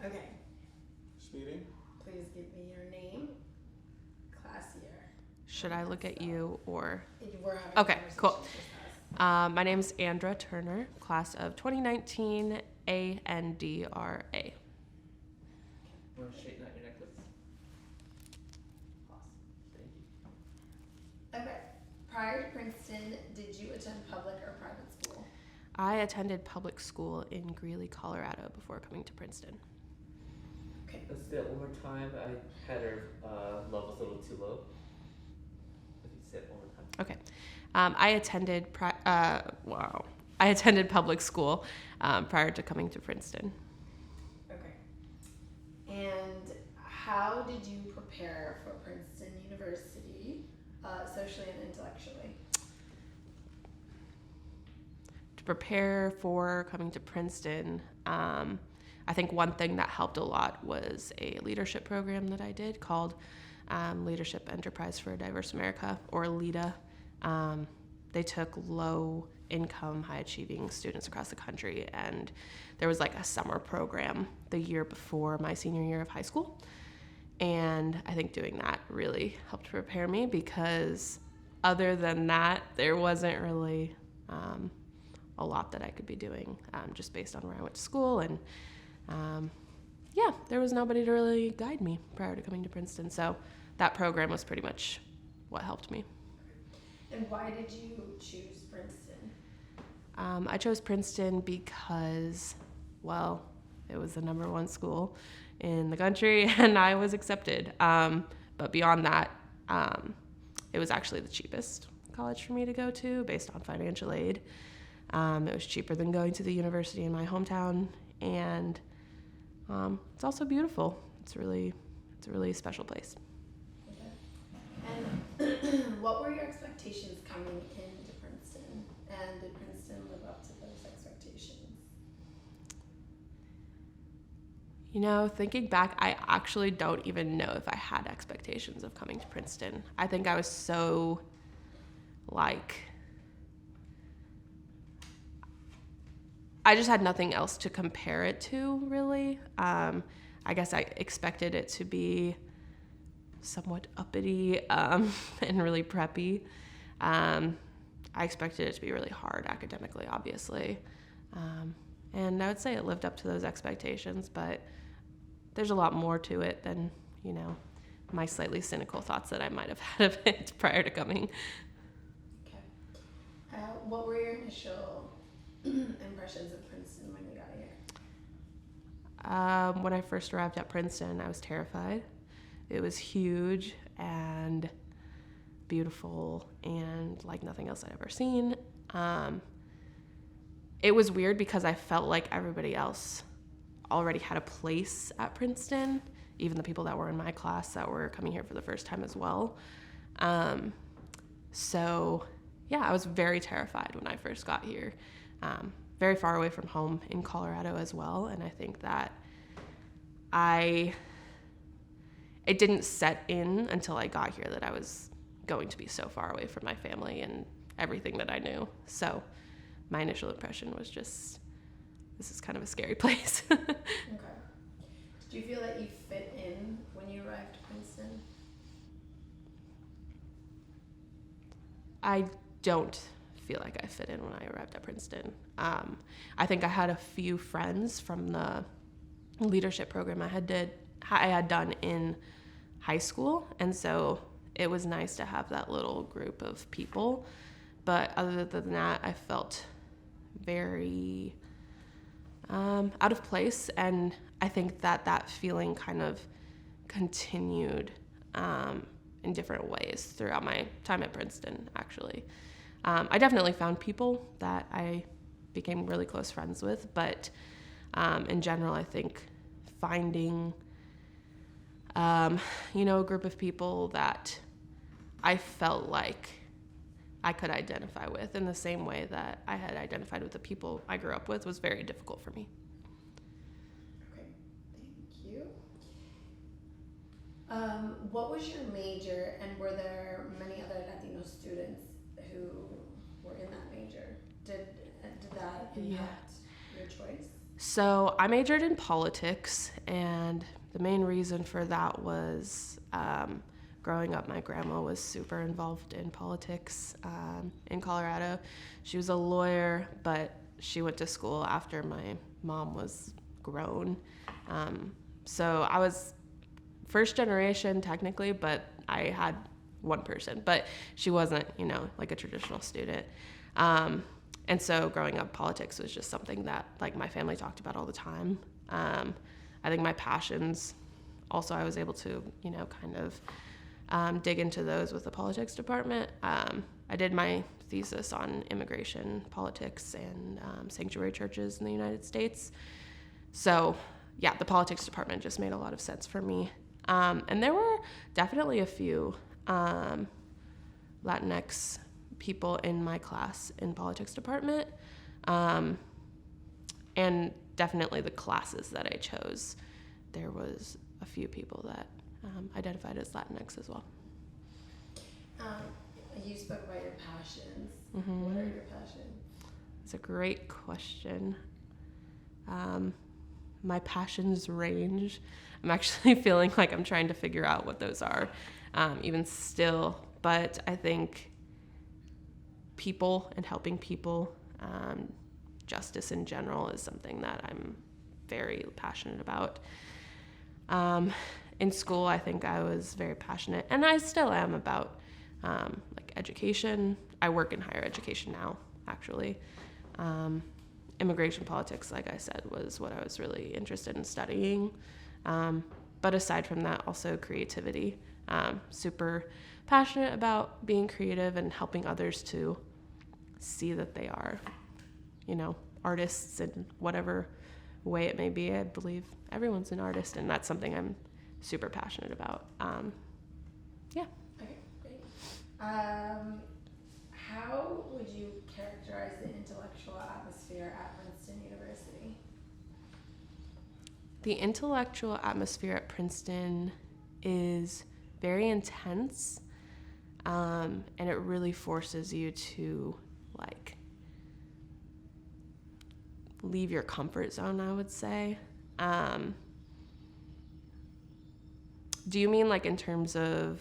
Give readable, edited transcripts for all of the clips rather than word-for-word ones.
Okay. Speeding. Please give me your name, class year. Should I look at you or? We're having Okay, cool. conversations with us. My name's Andra Turner, class of 2019, ANDRA. You want to straighten out your necklace? Awesome. Thank you. Okay. Prior to Princeton, did you attend public or private school? I attended public school in Greeley, Colorado before coming to Princeton. Okay. Let's do that one more time. I had her levels a little too low. If you say it one more time. Okay. I attended public school prior to coming to Princeton. Okay. And how did you prepare for Princeton University, socially and intellectually? To prepare for coming to Princeton, I think one thing that helped a lot was a leadership program that I did called Leadership Enterprise for a Diverse America, or LEADA. They took low-income, high-achieving students across the country, and there was like a summer program the year before my senior year of high school. And I think doing that really helped prepare me, because other than that, there wasn't really a lot that I could be doing just based on where I went to school. And there was nobody to really guide me prior to coming to Princeton. So that program was pretty much what helped me. And why did you choose Princeton? I chose Princeton because, well, it was the #1 school in the country and I was accepted. But beyond that, it was actually the cheapest college for me to go to based on financial aid. It was cheaper than going to the university in my hometown, and it's also beautiful. It's a really special place. Okay. And what were your expectations coming into Princeton? And did Princeton live up to those expectations? You know, thinking back, I actually don't even know if I had expectations of coming to Princeton. I think I was so, I just had nothing else to compare it to, really. I guess I expected it to be somewhat uppity and really preppy. I expected it to be really hard academically, obviously. And I would say it lived up to those expectations, but there's a lot more to it than, my slightly cynical thoughts that I might have had of it prior to coming. Okay. What were your initial impressions of Princeton when you got here? When I first arrived at Princeton, I was terrified. It was huge and beautiful and like nothing else I'd ever seen. It was weird because I felt like everybody else already had a place at Princeton, even the people that were in my class that were coming here for the first time as well. I was very terrified when I first got here. Very far away from home in Colorado as well, and I think that it didn't set in until I got here that I was going to be so far away from my family and everything that I knew. So my initial impression was just, this is kind of a scary place. Okay. Did you feel that you fit in when you arrived at Princeton? I don't feel like I fit in when I arrived at Princeton. I think I had a few friends from the leadership program I had done in high school, and so it was nice to have that little group of people. But other than that, I felt very out of place, and I think that feeling kind of continued in different ways throughout my time at Princeton, actually. I definitely found people that I became really close friends with, but in general, I think finding, a group of people that I felt like I could identify with in the same way that I had identified with the people I grew up with was very difficult for me. Okay, thank you. What was your major, and were there many other Latino students who were in that major? Did that impact your choice? So I majored in politics, and the main reason for that was growing up, my grandma was super involved in politics in Colorado. She was a lawyer, but she went to school after my mom was grown. So I was first generation technically, but I had one person, but she wasn't, like a traditional student. And so growing up, politics was just something that like my family talked about all the time. I think my passions, also I was able to, kind of dig into those with the politics department. I did my thesis on immigration politics and sanctuary churches in the United States. So yeah, the politics department just made a lot of sense for me. And there were definitely a few Latinx people in my class in politics department. And definitely the classes that I chose, there was a few people that identified as Latinx as well. You spoke about your passions. Mm-hmm. What are your passions? It's a great question. My passions range. I'm actually feeling like I'm trying to figure out what those are, even still. But I think people and helping people, justice in general is something that I'm very passionate about. In school, I think I was very passionate, and I still am, about like education. I work in higher education now, actually. Immigration politics, like I said, was what I was really interested in studying. But aside from that, also creativity. Super passionate about being creative and helping others to see that they are, artists in whatever way it may be. I believe everyone's an artist, and that's something I'm super passionate about. Yeah. Okay, great. How would you characterize the intellectual atmosphere at Princeton University? The intellectual atmosphere at Princeton is very intense, and it really forces you to leave your comfort zone, I would say. Do you mean in terms of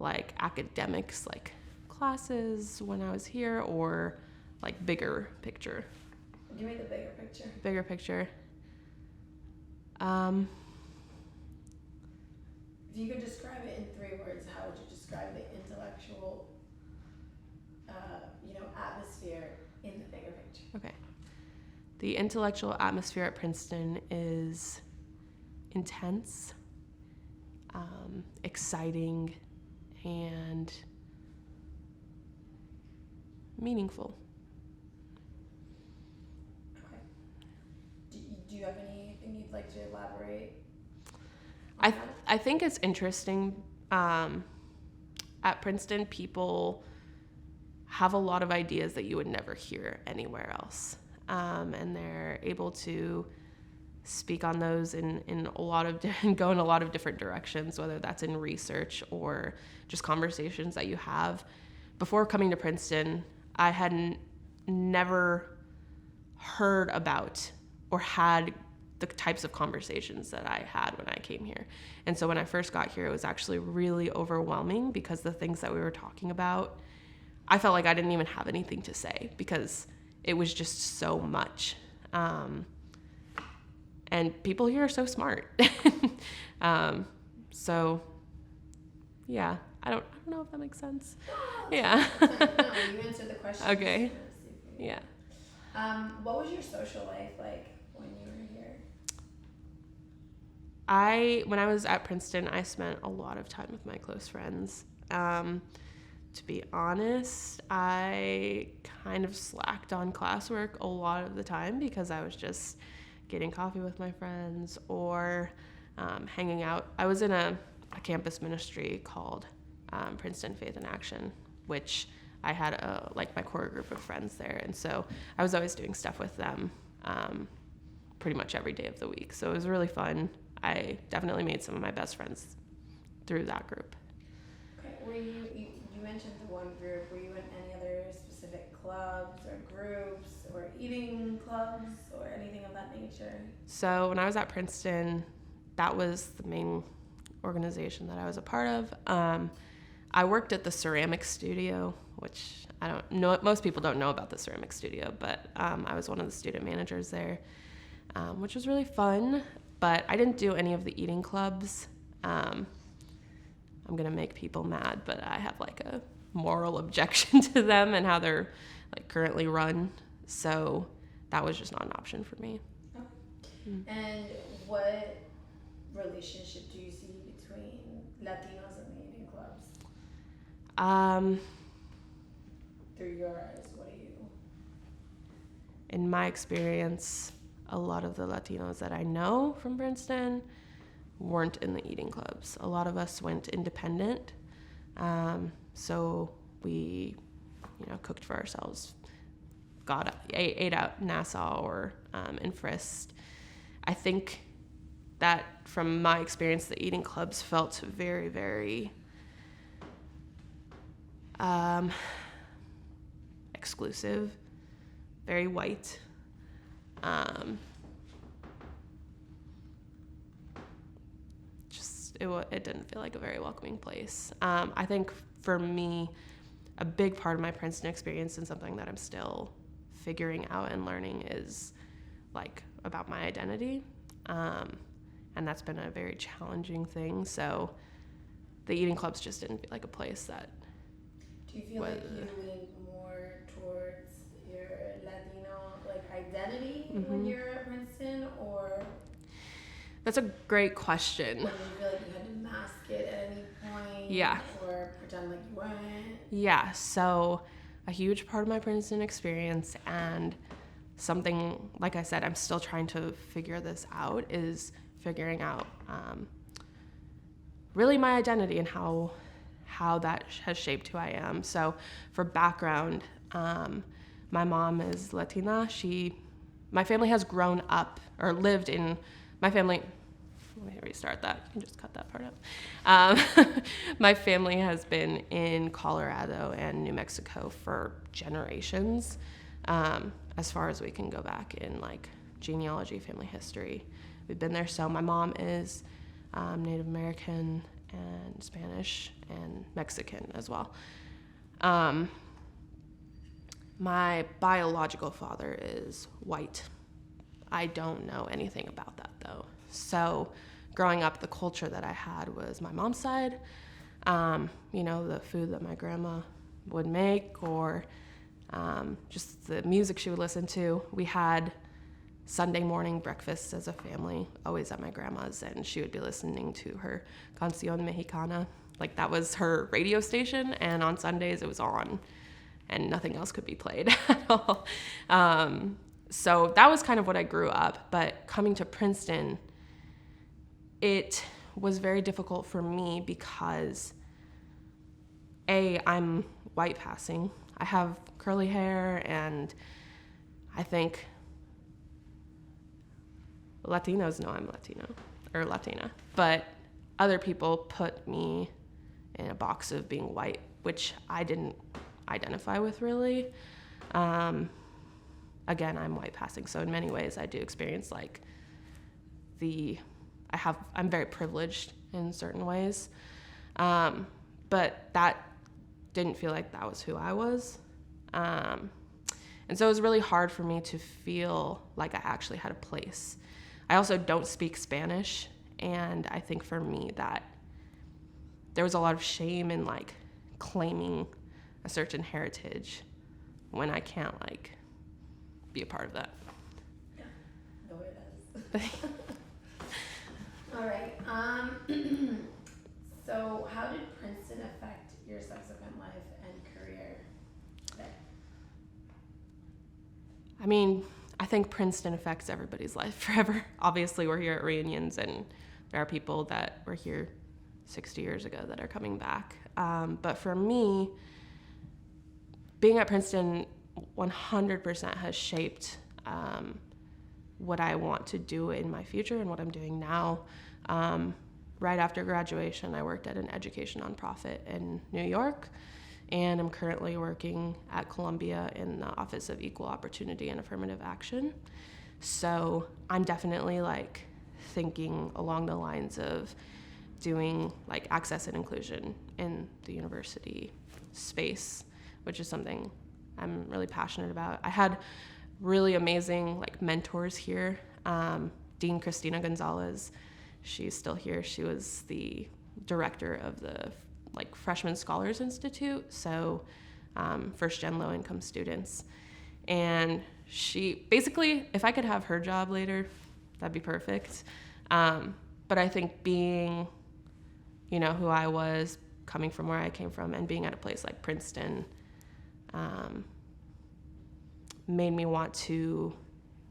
academics, classes when I was here, or bigger picture? Give me the bigger picture. Bigger picture. If you could describe it in 3 words, how would you describe the intellectual, atmosphere in the bigger picture? Okay. The intellectual atmosphere at Princeton is intense, exciting, and meaningful. Okay. Do you have anything you'd like to elaborate on that? I think it's interesting. At Princeton, people have a lot of ideas that you would never hear anywhere else. And they're able to speak on those in a lot of go in a lot of different directions, whether that's in research or just conversations that you have. Before coming to Princeton, I had never heard about or had the types of conversations that I had when I came here. And so when I first got here, it was actually really overwhelming, because the things that we were talking about, I felt like I didn't even have anything to say because it was just so much. And people here are so smart. So yeah, I don't know if that makes sense. Yeah. No, you answered the question. Okay. Yeah. What was your social life like when you were here? When I was at Princeton, I spent a lot of time with my close friends. To be honest, I kind of slacked on classwork a lot of the time because I was just getting coffee with my friends or hanging out. I was in a campus ministry called Princeton Faith in Action, which I had my core group of friends there. And so I was always doing stuff with them pretty much every day of the week. So it was really fun. I definitely made some of my best friends through that group. Okay, were you mentioned the one group, were you in any other specific clubs or groups or eating clubs or anything of that nature? So when I was at Princeton, that was the main organization that I was a part of. I worked at the ceramic studio, which I don't know, most people don't know about the ceramic studio, but I was one of the student managers there, which was really fun, but I didn't do any of the eating clubs. I'm gonna make people mad, but I have like a moral objection to them and how they're like currently run, so that was just not an option for me. Oh. And what relationship do you see between Latinos and the eating clubs? Through your eyes, what do you? In my experience, a lot of the Latinos that I know from Princeton weren't in the eating clubs. A lot of us went independent, so we, cooked for ourselves. Ate out in Nassau or in Frist. I think that from my experience, the eating clubs felt very, very exclusive, very white. It didn't feel like a very welcoming place. I think for me, a big part of my Princeton experience and something that I'm still figuring out and learning is like about my identity. And that's been a very challenging thing. So the eating clubs just didn't feel like a place that. Do you feel like you lean more towards your Latino identity when you're at Princeton, or? That's a great question. Or do you feel like you had to mask it at any point? Yeah. Or pretend like you weren't? Yeah, so a huge part of my Princeton experience, and something, like I said, I'm still trying to figure this out, is figuring out really my identity and how that has shaped who I am. So for background, my mom is Latina. My family has grown up or lived in, my family, let me restart that. You can just cut that part out. My family has been in Colorado and New Mexico for generations, as far as we can go back in genealogy, family history. We've been there. So my mom is Native American and Spanish and Mexican as well. My biological father is white. I don't know anything about that though. So growing up, the culture that I had was my mom's side, the food that my grandma would make, or just the music she would listen to. We had Sunday morning breakfasts as a family, always at my grandma's, and she would be listening to her Canción Mexicana. That was her radio station, and on Sundays it was on, and nothing else could be played at all. So that was kind of what I grew up, but coming to Princeton, it was very difficult for me because I'm white passing. I have curly hair, and I think Latinos know I'm Latino or Latina, but other people put me in a box of being white, which I didn't identify with really. Again, I'm white passing, so in many ways I do experience I'm very privileged in certain ways, but that didn't feel like that was who I was. And so it was really hard for me to feel like I actually had a place. I also don't speak Spanish, and I think for me that there was a lot of shame in claiming a certain heritage when I can't be a part of that. Yeah, no it is. All right. So how did Princeton affect your subsequent life and career today? I mean, I think Princeton affects everybody's life forever. Obviously, we're here at reunions, and there are people that were here 60 years ago that are coming back. But for me, being at Princeton 100% has shaped what I want to do in my future and what I'm doing now. Right after graduation, I worked at an education nonprofit in New York, and I'm currently working at Columbia in the Office of Equal Opportunity and Affirmative Action. So I'm definitely like thinking along the lines of doing like access and inclusion in the university space, which is something I'm really passionate about. I had really amazing like mentors here. Dean Christina Gonzalez, she's still here. She was the director of the like Freshman Scholars Institute, so first gen low income students. And she basically, if I could have her job later, that'd be perfect. But I think being, you know, who I was, coming from where I came from, and being at a place like Princeton made me want to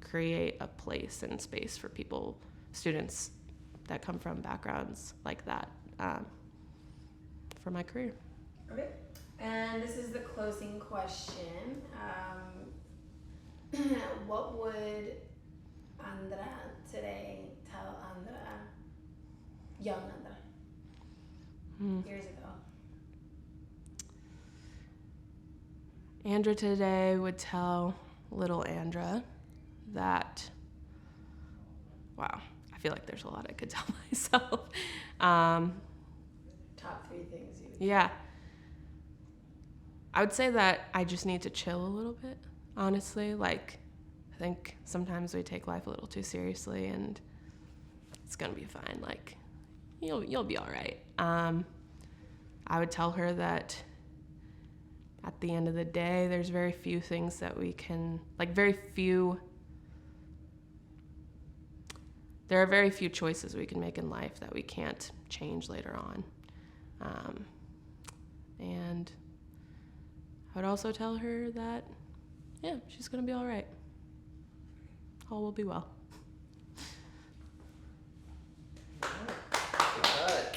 create a place and space for people, students that come from backgrounds like that, for my career. Okay. And this is the closing question. What would Andra today tell Andra, young Andra, years ago? Andra today would tell little Andra that, wow, I feel like there's a lot I could tell myself. Top 3 things you would Yeah. I would say that I just need to chill a little bit, honestly. Like, I think sometimes we take life a little too seriously, and it's gonna be fine. Like, you'll be all right. I would tell her that at the end of the day, there's very few things that we can, like, there are very few choices we can make in life that we can't change later on. And I would also tell her that, yeah, she's gonna be all right. All will be well.